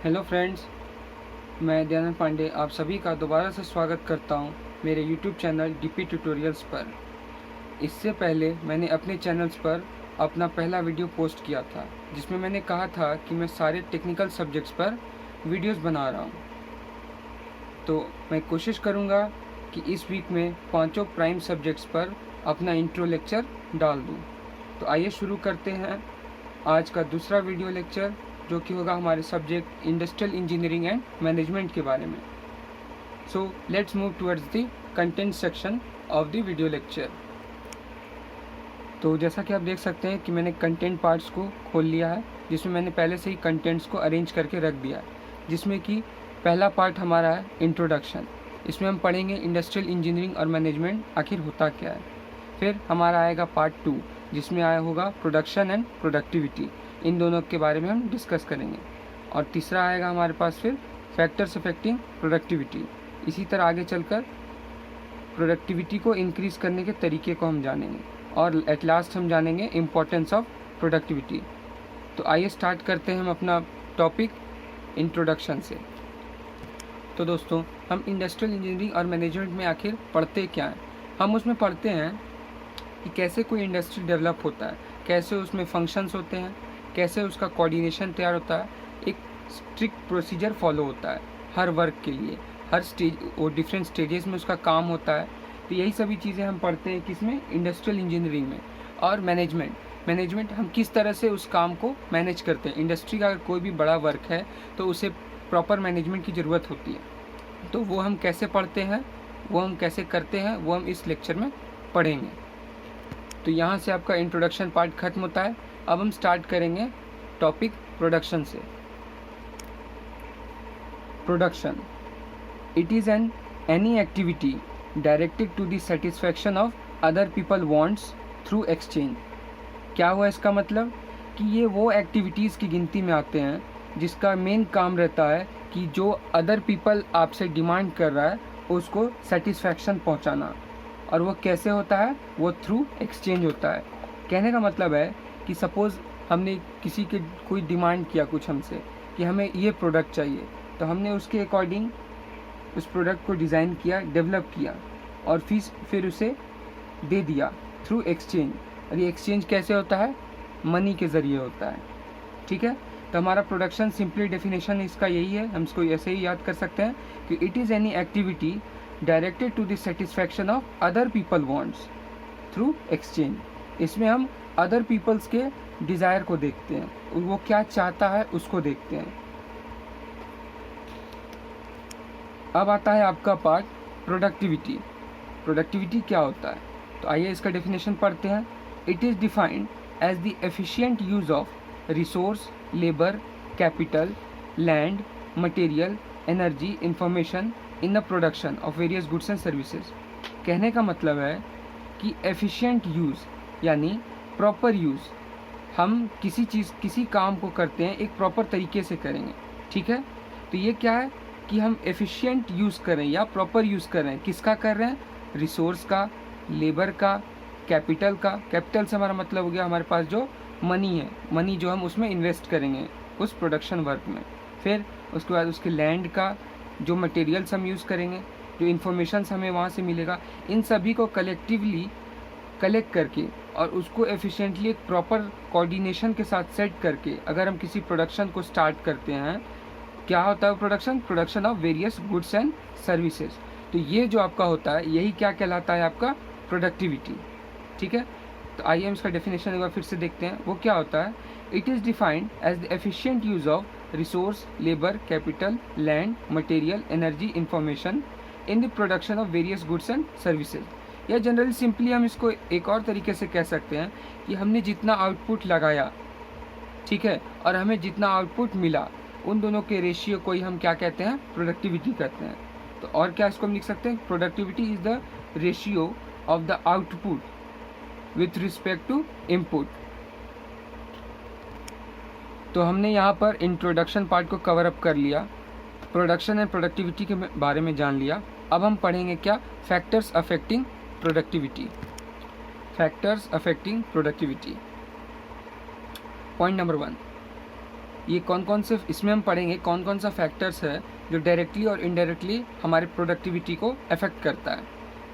Hello friends, मैं दयानंद पांडे आप सभी का दोबारा से स्वागत करता हूं मेरे यूट्यूब चैनल डीपी ट्यूटोरियल्स पर। इससे पहले मैंने अपने चैनल्स पर अपना पहला वीडियो पोस्ट किया था जिसमें मैंने कहा था कि मैं सारे टेक्निकल सब्जेक्ट्स पर वीडियोस बना रहा हूं। तो मैं कोशिश करूंगा कि इस वीक में पांचों प्राइम सब्जेक्ट्स पर अपना इंट्रो लेक्चर डाल दूं। तो आइए शुरू करते हैं आज का दूसरा वीडियो लेक्चर, जो कि होगा हमारे subject industrial engineering and management के बारे में। So let's move towards the content section of the video lecture. तो जैसा कि आप देख सकते हैं कि मैंने कंटेंट पार्ट्स को खोल लिया है, जिसमें मैंने पहले से ही कंटेंट्स को अरेंज करके रख दिया है। जिसमें कि पहला पार्ट हमारा है इंट्रोडक्शन। इसमें हम पढ़ेंगे इंडस्ट्रियल इंजीनियरिंग और मैनेजमेंट आखिर होता क्या है। फिर हमारा आएगा पार्ट 2, जिसमें आया होगा प्रोडक्शन एंड प्रोडक्टिविटी। इन दोनों के बारे में हम डिस्कस करेंगे। और तीसरा आएगा हमारे पास फिर फैक्टर्स अफेक्टिंग प्रोडक्टिविटी। इसी तरह आगे चलकर प्रोडक्टिविटी को इंक्रीज़ करने के तरीके को हम जानेंगे और एट लास्ट हम जानेंगे इम्पोर्टेंस ऑफ प्रोडक्टिविटी। तो आइए स्टार्ट करते हैं हम अपना टॉपिक इंट्रोडक्शन से। तो दोस्तों, हम इंडस्ट्रियल इंजीनियरिंग और मैनेजमेंट में आखिर पढ़ते क्या हैं। हम उसमें पढ़ते हैं कि कैसे कोई इंडस्ट्री डेवलप होता है, कैसे उसमें फंक्शंस होते हैं, कैसे उसका कोऑर्डिनेशन तैयार होता है, एक स्ट्रिक्ट प्रोसीजर फॉलो होता है हर वर्क के लिए, हर स्टेज और डिफरेंट स्टेजेस में उसका काम होता है। तो यही सभी चीज़ें हम पढ़ते हैं किसमें, इंडस्ट्रियल इंजीनियरिंग में। और मैनेजमेंट हम किस तरह से उस काम को मैनेज करते हैं। इंडस्ट्री का अगर कोई भी बड़ा वर्क है तो उसे प्रॉपर मैनेजमेंट की ज़रूरत होती है। तो वो हम कैसे पढ़ते हैं, वो हम कैसे करते हैं, वो हम इस लेक्चर में पढ़ेंगे। तो यहाँ से आपका इंट्रोडक्शन पार्ट खत्म होता है। अब हम स्टार्ट करेंगे टॉपिक प्रोडक्शन से। Production, it is any activity directed to the satisfaction of other people wants through exchange. क्या हुआ इसका मतलब कि ये वो एक्टिविटीज़ की गिनती में आते हैं जिसका मेन काम रहता है कि जो अदर पीपल आपसे डिमांड कर रहा है उसको सेटिस्फैक्शन पहुंचाना। और वो कैसे होता है, वो थ्रू एक्सचेंज होता है। कहने का मतलब है कि सपोज़ हमने किसी के कोई डिमांड किया कुछ हमसे कि हमें ये प्रोडक्ट चाहिए, तो हमने उसके अकॉर्डिंग उस प्रोडक्ट को डिज़ाइन किया, डेवलप किया और फिर उसे दे दिया थ्रू एक्सचेंज। और ये एक्सचेंज कैसे होता है, मनी के ज़रिए होता है। ठीक है, तो हमारा प्रोडक्शन सिंपली डेफिनेशन इसका यही है, हम इसको ऐसे ही याद कर सकते हैं कि it is any activity directed to the satisfaction of other people wants through exchange. इसमें हम अदर पीपल्स के डिज़ायर को देखते हैं, वो क्या चाहता है उसको देखते हैं। अब आता है आपका पार्ट प्रोडक्टिविटी। प्रोडक्टिविटी क्या होता है, तो आइए इसका डेफिनेशन पढ़ते हैं। It is defined as the efficient use of resource, labour, capital, land, material, energy, information in the production of various goods and services. कहने का मतलब है कि एफिशिएंट यूज़ यानी प्रॉपर यूज़। हम किसी काम को करते हैं एक प्रॉपर तरीके से करेंगे। ठीक है, तो ये क्या है कि हम एफिशिएंट यूज़ करें या प्रॉपर यूज़ करें। किसका कर रहे हैं, रिसोर्स का, लेबर का, कैपिटल का। कैपिटल से हमारा मतलब हो गया हमारे पास जो मनी है, मनी जो हम उसमें इन्वेस्ट करेंगे उस प्रोडक्शन वर्क में। फिर उसके बाद उसके लैंड का, जो मटेरियल्स हम यूज़ करेंगे, जो इन्फॉर्मेशंस हमें वहाँ से मिलेगा, इन सभी को कलेक्टिवली कलेक्ट करके और उसको एफिशिएंटली एक प्रॉपर कोऑर्डिनेशन के साथ सेट करके अगर हम किसी प्रोडक्शन को स्टार्ट करते हैं, क्या होता है production of various goods and services. तो ये जो आपका होता है यही क्या कहलाता है, आपका प्रोडक्टिविटी। ठीक है, तो आइए हम इसका डेफिनेशन एक बार फिर से देखते हैं। वो क्या होता है, it is defined as the efficient use of resource, labour, capital, land, material, energy, information in the production of various goods and services. या जनरली सिंपली हम इसको एक और तरीके से कह सकते हैं कि हमने जितना आउटपुट लगाया, ठीक है, और हमें जितना आउटपुट मिला, उन दोनों के रेशियो को ही हम क्या कहते हैं, प्रोडक्टिविटी कहते हैं। तो और क्या इसको हम लिख सकते हैं, productivity is the ratio of the output with respect to input. तो हमने यहाँ पर इंट्रोडक्शन पार्ट को कवर अप कर लिया, प्रोडक्शन एंड प्रोडक्टिविटी के बारे में जान लिया। अब हम पढ़ेंगे क्या, factors affecting productivity. Factors affecting productivity. Point number 1, ये कौन कौन से, इसमें हम पढ़ेंगे कौन कौन सा फैक्टर्स है जो डायरेक्टली और इनडायरेक्टली हमारे प्रोडक्टिविटी को अफेक्ट करता है,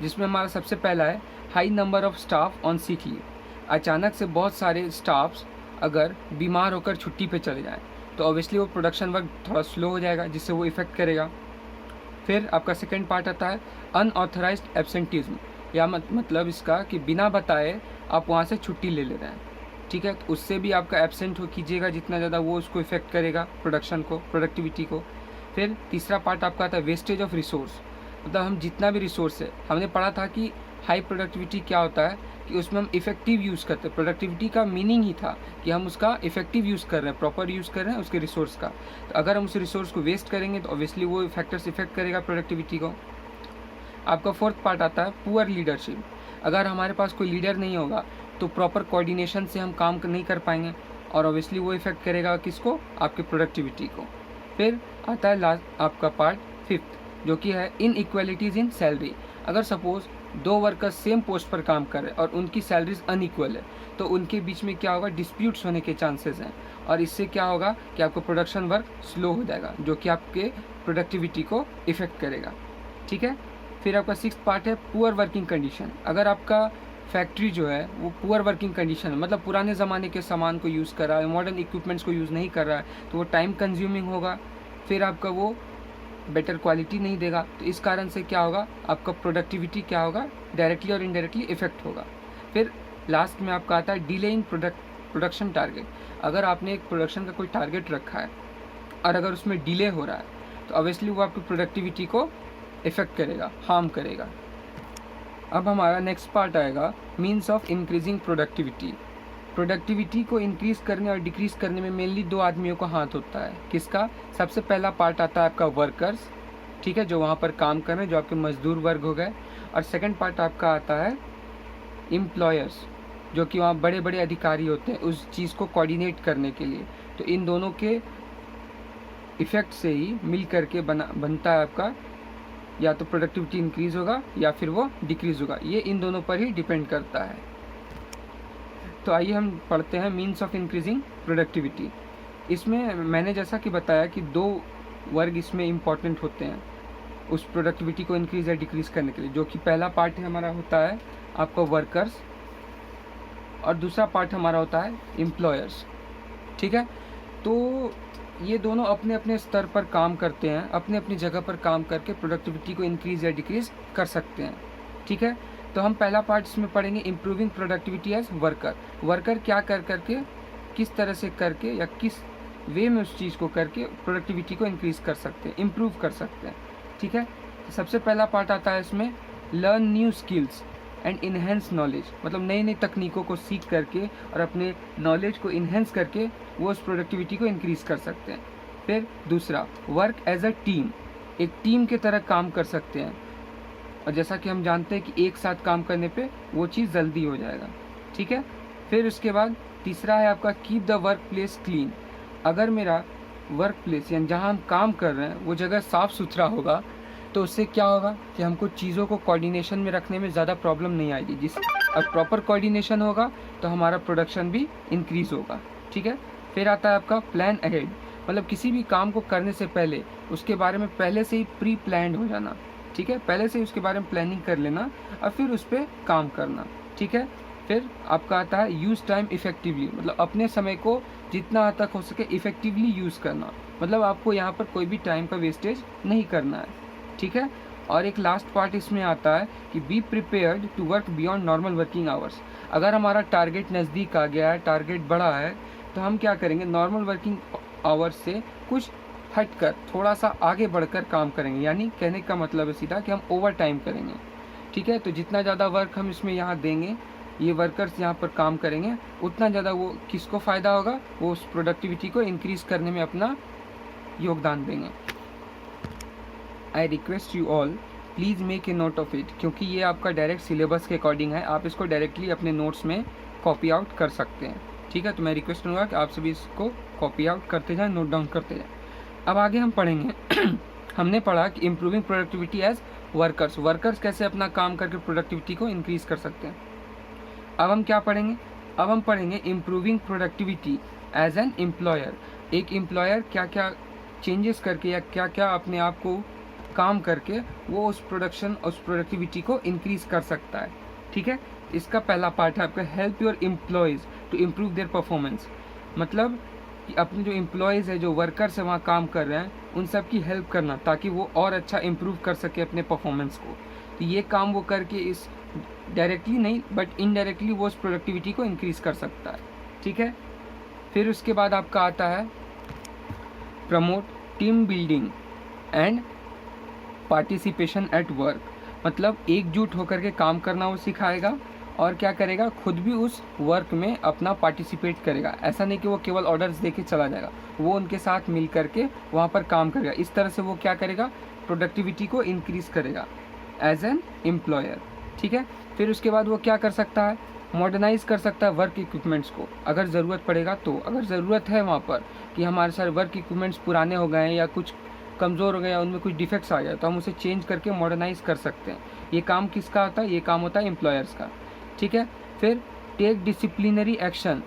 जिसमें हमारा सबसे पहला है high number of staff on sick leave. अचानक से बहुत सारे स्टाफ्स अगर बीमार होकर छुट्टी पे चले जाएं तो ऑब्वियसली वो प्रोडक्शन वर्क थोड़ा स्लो हो जाएगा, जिससे वो इफ़ेक्ट करेगा। फिर आपका सेकेंड पार्ट आता है अनऑथराइज्ड एब्सेंटिज्म, या मतलब इसका कि बिना बताए आप वहाँ से छुट्टी ले रहे हैं, ठीक है, तो उससे भी आपका एब्सेंट हो कीजिएगा जितना ज़्यादा, वो उसको इफेक्ट करेगा प्रोडक्शन को, प्रोडक्टिविटी को। फिर तीसरा पार्ट आपका आता है वेस्टेज ऑफ रिसोर्स, मतलब हम जितना भी रिसोर्स है, हमने पढ़ा था कि हाई प्रोडक्टिविटी क्या होता है कि उसमें हम इफेक्टिव यूज़ करते हैं। प्रोडक्टिविटी का मीनिंग ही था कि हम उसका इफेक्टिव यूज़ कर रहे हैं, प्रॉपर यूज़ कर रहे हैं उसके रिसोर्स का। तो अगर हम उस रिसोर्स को वेस्ट करेंगे तो ऑब्वियसली वो फैक्टर्स इफेक्ट करेगा प्रोडक्टिविटी को। आपका फोर्थ पार्ट आता है पुअर लीडरशिप, अगर हमारे पास कोई लीडर नहीं होगा तो प्रॉपर कोऑर्डिनेशन से हम काम नहीं कर पाएंगे और ऑब्वियसली वो इफेक्ट करेगा किसको, आपके प्रोडक्टिविटी को। फिर आता है लास्ट आपका पार्ट फिफ्थ, जो कि है इनइक्वालिटीज़ इन सैलरी। अगर सपोज दो वर्कर्स सेम पोस्ट पर काम कर रहे हैं और उनकी सैलरीज अनइक्वल है तो उनके बीच में क्या होगा, डिस्प्यूट्स होने के चांसेस हैं, और इससे क्या होगा कि आपका प्रोडक्शन वर्क स्लो हो जाएगा, जो कि आपके प्रोडक्टिविटी को इफेक्ट करेगा, ठीक है। फिर आपका सिक्स्थ पार्ट है पुअर वर्किंग कंडीशन। अगर आपका फैक्ट्री जो है वो पुअर वर्किंग कंडीशन है, मतलब पुराने ज़माने के सामान को यूज़ कर रहा है, मॉडर्न इक्विपमेंट्स को यूज़ नहीं कर रहा है, तो वो टाइम कंज्यूमिंग होगा, फिर आपका वो बेटर क्वालिटी नहीं देगा, तो इस कारण से क्या होगा, आपका प्रोडक्टिविटी क्या होगा, डायरेक्टली और इनडायरेक्टली इफेक्ट होगा। फिर लास्ट में आपका आता है डिले इन प्रोडक्शन टारगेट। अगर आपने एक प्रोडक्शन का कोई टारगेट रखा है और अगर उसमें डिले हो रहा है तो ऑब्वियसली वो आपकी प्रोडक्टिविटी को इफेक्ट करेगा, हार्म करेगा। अब हमारा नेक्स्ट पार्ट आएगा means of increasing productivity. Productivity को इंक्रीज़ करने और डिक्रीज़ करने में मेनली दो आदमियों का हाथ होता है। किसका? सबसे पहला पार्ट आता है आपका वर्कर्स, ठीक है, जो वहाँ पर काम कर रहे हैं, जो आपके मजदूर वर्ग हो गए, और सेकंड पार्ट आपका आता है एम्प्लॉयर्स, जो कि वहाँ बड़े बड़े अधिकारी होते हैं उस चीज़ को कोऑर्डिनेट करने के लिए। तो इन दोनों के इफ़ेक्ट से ही मिल करके बनता है आपका, या तो प्रोडक्टिविटी इंक्रीज़ होगा या फिर वो डिक्रीज़ होगा, ये इन दोनों पर ही डिपेंड करता है। तो आइए हम पढ़ते हैं मीन्स ऑफ इंक्रीजिंग प्रोडक्टिविटी। इसमें मैंने जैसा कि बताया कि दो वर्ग इसमें इम्पॉर्टेंट होते हैं उस प्रोडक्टिविटी को इंक्रीज़ या डिक्रीज़ करने के लिए, जो कि पहला पार्ट हमारा होता है आपका वर्कर्स और दूसरा पार्ट हमारा होता है एम्प्लॉयर्स, ठीक है। तो ये दोनों अपने अपने स्तर पर काम करते हैं, अपने अपनी जगह पर काम करके प्रोडक्टिविटी को इंक्रीज़ या डिक्रीज़ कर सकते हैं, ठीक है। तो हम पहला पार्ट इसमें पढ़ेंगे improving productivity as worker. Worker क्या कर करके, किस तरह से करके या किस वे में उस चीज़ को करके प्रोडक्टिविटी को इंक्रीज़ कर सकते हैं, इम्प्रूव कर सकते हैं, ठीक है। तो सबसे पहला पार्ट आता है इसमें learn new skills and enhance knowledge, मतलब नई नई तकनीकों को सीख करके और अपने नॉलेज को इन्हेंस करके वो उस प्रोडक्टिविटी को इंक्रीज़ कर सकते हैं। फिर दूसरा वर्क एज अ टीम, एक टीम की तरह काम कर सकते हैं, और जैसा कि हम जानते हैं कि एक साथ काम करने पे वो चीज़ जल्दी हो जाएगा, ठीक है। फिर उसके बाद तीसरा है आपका keep the work place clean. अगर मेरा वर्क प्लेस यानी जहाँ हम काम कर रहे हैं वो जगह साफ़ सुथरा होगा तो उससे क्या होगा कि हमको चीज़ों को कोऑर्डिनेशन में रखने में ज़्यादा प्रॉब्लम नहीं आएगी। जिस अब प्रॉपर कोऑर्डिनेशन होगा तो हमारा प्रोडक्शन भी इंक्रीज़ होगा, ठीक है। फिर आता है आपका प्लान अहेड, मतलब किसी भी काम को करने से पहले उसके बारे में पहले से ही प्री प्लान्ड हो जाना, ठीक है, पहले से ही उसके बारे में प्लानिंग कर लेना और फिर उस पर काम करना, ठीक है। फिर आपका आता है यूज़ टाइम इफ़ेक्टिवली, मतलब अपने समय को जितना हद तक हो सके इफ़ेक्टिवली यूज़ करना, मतलब आपको यहाँ पर कोई भी टाइम का वेस्टेज नहीं करना है, ठीक है। और एक लास्ट पार्ट इसमें आता है कि be prepared to work beyond normal working hours. अगर हमारा टारगेट नज़दीक आ गया है, टारगेट बड़ा है, तो हम क्या करेंगे, नॉर्मल वर्किंग आवर्स से कुछ हटकर थोड़ा सा आगे बढ़कर काम करेंगे, यानी कहने का मतलब है सीधा कि हम ओवर टाइम करेंगे, ठीक है। तो जितना ज़्यादा वर्क हम इसमें यहाँ देंगे, ये वर्कर्स यहाँ पर काम करेंगे, उतना ज़्यादा वो किसको फ़ायदा होगा, वो उस प्रोडक्टिविटी को इंक्रीज़ करने में अपना योगदान देंगे। I request you all please make a note of it, क्योंकि ये आपका डायरेक्ट सिलेबस के अकॉर्डिंग है, आप इसको डायरेक्टली अपने नोट्स में कॉपी आउट कर सकते हैं, ठीक है। तो मैं रिक्वेस्ट करूँगा कि आप सभी इसको कॉपी आउट करते जाएँ, नोट डाउन करते जाएँ। अब आगे हम पढ़ेंगे हमने पढ़ा कि improving productivity as workers, workers कैसे अपना काम करके प्रोडक्टिविटी को इंक्रीज़ कर सकते हैं। अब हम क्या पढ़ेंगे, अब हम पढ़ेंगे improving productivity as an employer. एक एम्प्लॉयर क्या क्या चेंजेस करके या क्या क्या अपने आप को काम करके वो उस प्रोडक्शन, उस प्रोडक्टिविटी को इंक्रीज कर सकता है। ठीक है, इसका पहला पार्ट है आपका help your employees to improve their performance. मतलब कि अपने जो एम्प्लॉयज़ है, जो वर्कर्स है वहाँ काम कर रहे हैं, उन सब की हेल्प करना ताकि वो और अच्छा इम्प्रूव कर सके अपने परफॉर्मेंस को। तो ये काम वो करके इस डायरेक्टली नहीं बट इनडायरेक्टली वो उस प्रोडक्टिविटी को इंक्रीज़ कर सकता है। ठीक है, फिर उसके बाद आपका आता है promote team building and participation at work. मतलब एकजुट होकर के काम करना वो सिखाएगा और क्या करेगा, खुद भी उस वर्क में अपना पार्टिसिपेट करेगा। ऐसा नहीं कि वो केवल ऑर्डर्स दे के चला जाएगा, वो उनके साथ मिल करके वहाँ पर काम करेगा। इस तरह से वो क्या करेगा, प्रोडक्टिविटी को इंक्रीज़ करेगा एज एन एम्प्लॉयर। ठीक है, फिर उसके बाद वो क्या कर सकता है, मॉडर्नाइज कर सकता है वर्क इक्विपमेंट्स को अगर ज़रूरत पड़ेगा तो। अगर ज़रूरत है वहाँ पर कि हमारे सारे वर्क इक्विपमेंट्स पुराने हो गए हैं या कुछ कमज़ोर हो गए या उनमें कुछ डिफेक्ट्स आ गए तो हम उसे चेंज करके मॉडर्नाइज कर सकते हैं। ये काम किसका होता है, ये काम होता है एम्प्लॉयर्स का। ठीक है, फिर take disciplinary action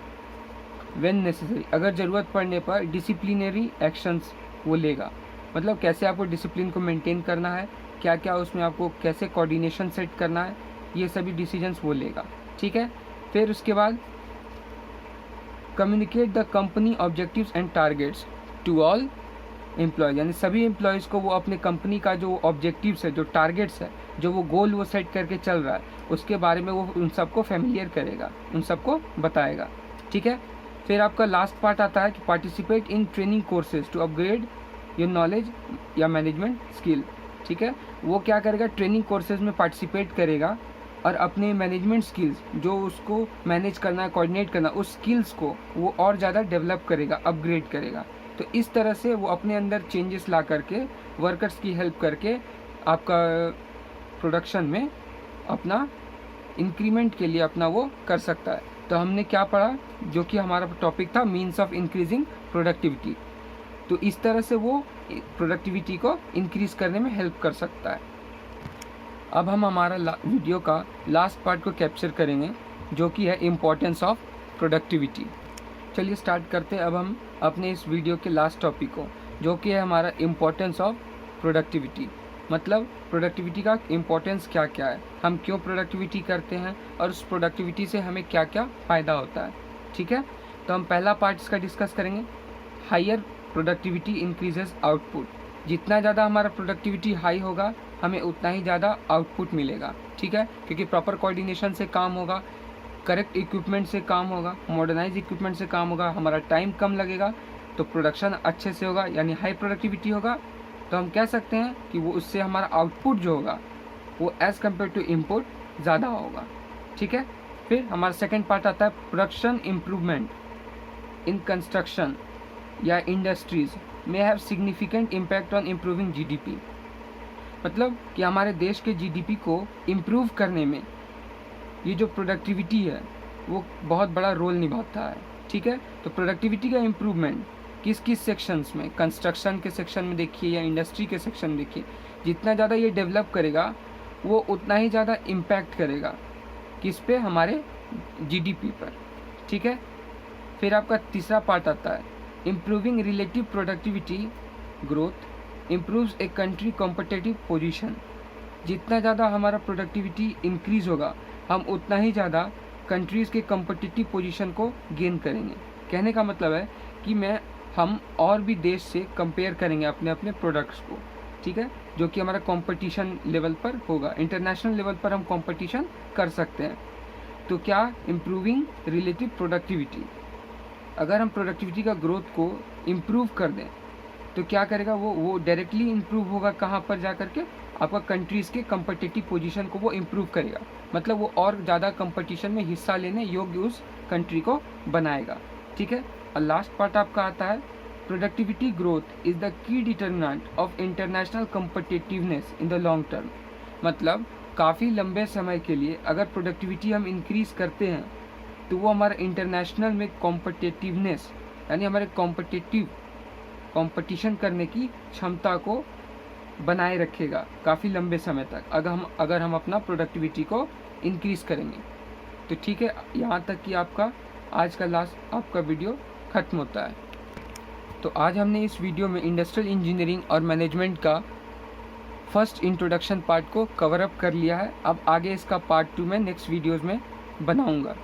when necessary. अगर ज़रूरत पड़ने पर डिसिप्लिनरी एक्शंस वो लेगा। मतलब कैसे आपको डिसिप्लिन को मेंटेन करना है, क्या क्या उसमें आपको कैसे कोऑर्डिनेशन सेट करना है, ये सभी डिसीजंस वो लेगा। ठीक है, फिर उसके बाद communicate the company objectives and targets to all employees. यानी सभी एम्प्लॉयज़ को वो अपने कंपनी का जो ऑब्जेक्टिव्स है, जो टारगेट्स है, जो वो गोल वो सेट करके चल रहा है, उसके बारे में वो उन सबको फेमिलियर करेगा, उन सबको बताएगा। ठीक है, फिर आपका लास्ट पार्ट आता है कि participate in training courses to upgrade your knowledge या मैनेजमेंट स्किल। ठीक है, वो क्या करेगा, ट्रेनिंग कोर्सेज में पार्टिसिपेट करेगा और अपने मैनेजमेंट स्किल्स, जो उसको मैनेज करना है, कोऑर्डिनेट करना, उस स्किल्स को वो और ज़्यादा डेवलप करेगा, अपग्रेड करेगा। तो इस तरह से वो अपने अंदर चेंजेस ला करके वर्कर्स की हेल्प करके आपका प्रोडक्शन में अपना इंक्रीमेंट के लिए अपना वो कर सकता है। तो हमने क्या पढ़ा, जो कि हमारा टॉपिक था मीन्स ऑफ इंक्रीजिंग प्रोडक्टिविटी। तो इस तरह से वो प्रोडक्टिविटी को इंक्रीज़ करने में हेल्प कर सकता है। अब हम हमारा वीडियो का लास्ट पार्ट को कैप्चर करेंगे, जो कि है इम्पोर्टेंस ऑफ प्रोडक्टिविटी। चलिए स्टार्ट करते हैं अब हम अपने इस वीडियो के लास्ट टॉपिक को, जो कि है हमारा इम्पोर्टेंस ऑफ प्रोडक्टिविटी। मतलब प्रोडक्टिविटी का इम्पोर्टेंस क्या क्या है, हम क्यों प्रोडक्टिविटी करते हैं और उस प्रोडक्टिविटी से हमें क्या क्या फ़ायदा होता है। ठीक है, तो हम पहला पार्ट इसका डिस्कस करेंगे। Higher productivity increases output. जितना ज़्यादा हमारा प्रोडक्टिविटी हाई होगा हमें उतना ही ज़्यादा आउटपुट मिलेगा। ठीक है, क्योंकि प्रॉपर कोऑर्डिनेशन से काम होगा, करेक्ट इक्विपमेंट से काम होगा, मॉडर्नाइज इक्विपमेंट से काम होगा, हमारा टाइम कम लगेगा, तो प्रोडक्शन अच्छे से होगा, यानी हाई प्रोडक्टिविटी होगा। तो हम कह सकते हैं कि वो उससे हमारा आउटपुट जो होगा वो एज़ कम्पेयर टू इनपुट ज़्यादा होगा। ठीक है, फिर हमारा सेकेंड पार्ट आता है प्रोडक्शन इम्प्रूवमेंट इन कंस्ट्रक्शन या इंडस्ट्रीज़ में have significant impact on improving GDP. मतलब कि हमारे देश के जीडीपी को इम्प्रूव करने में ये जो प्रोडक्टिविटी है वो बहुत बड़ा रोल निभाता है। ठीक है, तो प्रोडक्टिविटी का इम्प्रूवमेंट किस किस सेक्शंस में, कंस्ट्रक्शन के सेक्शन में देखिए या इंडस्ट्री के सेक्शन में देखिए, जितना ज़्यादा ये डेवलप करेगा वो उतना ही ज़्यादा इम्पैक्ट करेगा किस पे, हमारे जीडीपी पर। ठीक है, फिर आपका तीसरा पार्ट आता है improving relative productivity growth improves a country competitive position. जितना ज़्यादा हमारा प्रोडक्टिविटी इंक्रीज़ होगा हम उतना ही ज़्यादा कंट्रीज़ के कॉम्पिटिटिव पोजीशन को गेन करेंगे। कहने का मतलब है कि हम और भी देश से कंपेयर करेंगे अपने अपने प्रोडक्ट्स को। ठीक है, जो कि हमारा कंपटीशन लेवल पर होगा, इंटरनेशनल लेवल पर हम कंपटीशन कर सकते हैं। तो क्या, इम्प्रूविंग रिलेटिव प्रोडक्टिविटी। अगर हम प्रोडक्टिविटी का ग्रोथ को इम्प्रूव कर दें तो क्या करेगा, वो डायरेक्टली इम्प्रूव होगा कहाँ पर जा कर के, आपका कंट्रीज़ के कंपटिटिव पोजीशन को वो इम्प्रूव करेगा। मतलब वो और ज़्यादा कंपटीशन में हिस्सा लेने योग्य उस कंट्री को बनाएगा। ठीक है, और लास्ट पार्ट आपका आता है productivity growth is the key determinant of international competitiveness in the long term. मतलब काफ़ी लंबे समय के लिए अगर प्रोडक्टिविटी हम इंक्रीज़ करते हैं तो वो हमारा इंटरनेशनल में कॉम्पिटिटिवनेस, यानी हमारे कंपटीशन करने की क्षमता को बनाए रखेगा काफ़ी लंबे समय तक, अगर हम अपना प्रोडक्टिविटी को इंक्रीज़ करेंगे। तो ठीक है, यहाँ तक कि आपका आज का लास्ट आपका वीडियो ख़त्म होता है। तो आज हमने इस वीडियो में इंडस्ट्रियल इंजीनियरिंग और मैनेजमेंट का फर्स्ट इंट्रोडक्शन पार्ट को कवर अप कर लिया है। अब आगे इसका पार्ट 2 मैं नेक्स्ट वीडियोज़ में बनाऊँगा।